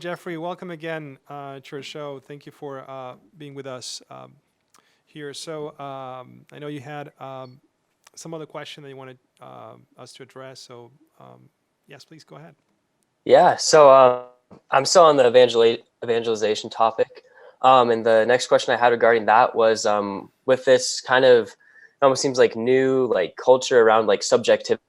Jeffrey. Welcome again to our show. Thank you for being with us here. So I know you had some other question that you wanted us to address. So yes, please go ahead. Yeah, so I'm still on the evangelization topic. And the next question I had regarding that was with this kind of, it almost seems like new like culture around like subjectivity.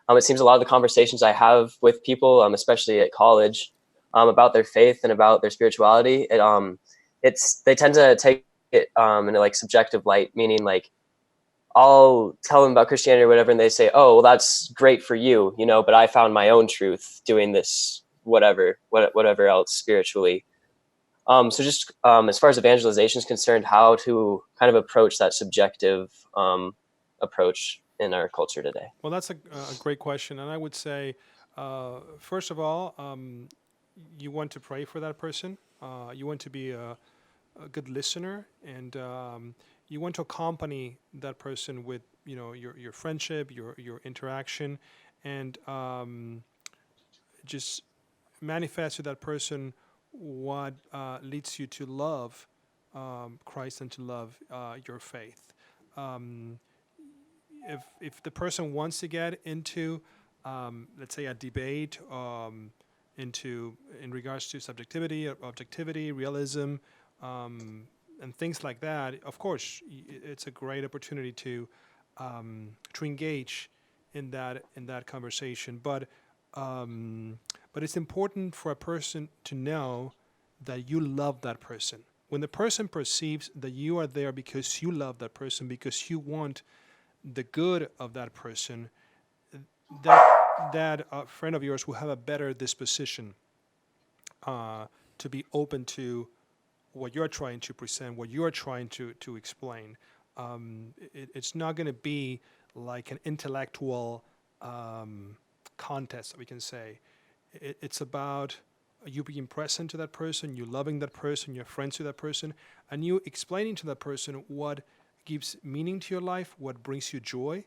It seems a lot of the conversations I have with people, especially at college, about their faith and about their spirituality, they tend to take it in a like subjective light, meaning like I'll tell them about Christianity or whatever, and they say, "Oh, well, that's great for you, but I found my own truth doing this, whatever else spiritually." So just as far as evangelization is concerned, how to kind of approach that subjective approach in our culture today? Well, that's a great question, and I would say, first of all, you want to pray for that person. You want to be a good listener, and you want to accompany that person with your friendship, your interaction, and just manifest to that person what leads you to love Christ and to love your faith. Um, if the person wants to get into let's say a debate in regards to subjectivity, objectivity, realism, and things like that, of course, it's a great opportunity to engage in that conversation. But it's important for a person to know that you love that person. When the person perceives that you are there because you love that person, because you want the good of that person, that friend of yours will have a better disposition to be open to what you're trying to present, what you're trying to explain. It's not going to be like an intellectual contest, we can say. It's about you being present to that person, you loving that person, you're friends with that person, and you explaining to that person what gives meaning to your life, what brings you joy,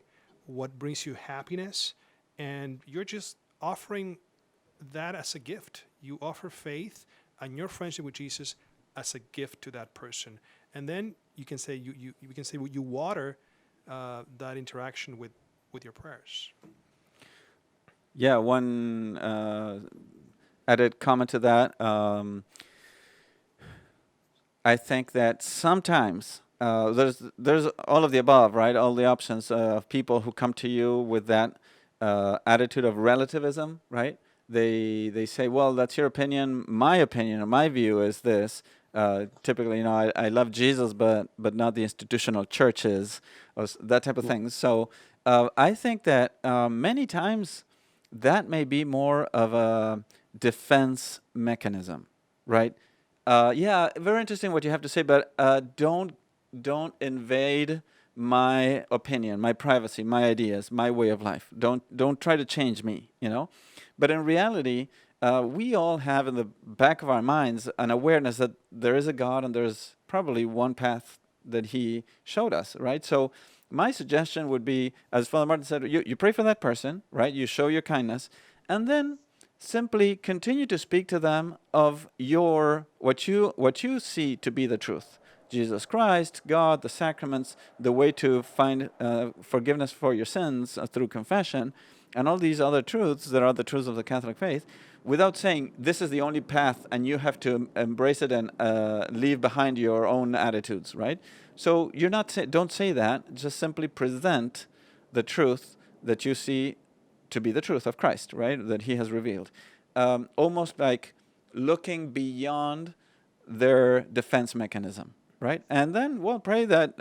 what brings you happiness, and you're just offering that as a gift. You offer faith and your friendship with Jesus as a gift to that person, and then you can say you water that interaction with your prayers. Yeah, one added comment to that. I think that sometimes there's all of the above, right? All the options of people who come to you with that attitude of relativism, right? They say, well, that's your opinion. My opinion or my view is this. Typically, I love Jesus, but not the institutional churches, or that type of thing. So I think that many times that may be more of a defense mechanism, right? Yeah, very interesting what you have to say, but don't invade my opinion, my privacy, my ideas, my way of life. Don't try to change me, But in reality, we all have in the back of our minds an awareness that there is a God and there's probably one path that He showed us, right? So my suggestion would be, as Father Martin said, you pray for that person, right? You show your kindness, and then simply continue to speak to them of what you see to be the truth. Jesus Christ, God, the sacraments, the way to find forgiveness for your sins through confession, and all these other truths that are the truths of the Catholic faith, without saying this is the only path and you have to embrace it and leave behind your own attitudes, right? So don't say that. Just simply present the truth that you see to be the truth of Christ, right? That He has revealed. Almost like looking beyond their defense mechanism, right? And then, well, pray that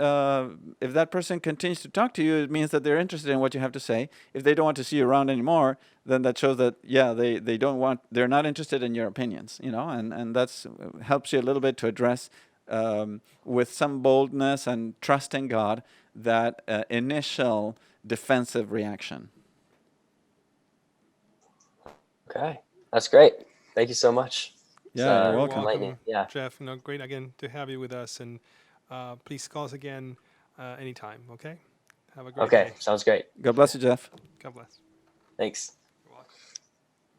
if that person continues to talk to you, it means that they're interested in what you have to say. If they don't want to see you around anymore, then that shows that, yeah, they're not interested in your opinions, and that's helps you a little bit to address with some boldness and trust in God that initial defensive reaction. Okay, that's great. Thank you so much. Yeah, you're welcome. Yeah. Jeff, great again to have you with us, and please call us again anytime, okay? Have a great day. Okay, sounds great. God bless you, Jeff. God bless. Thanks.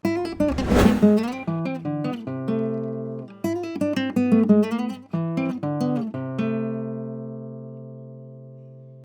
You're welcome.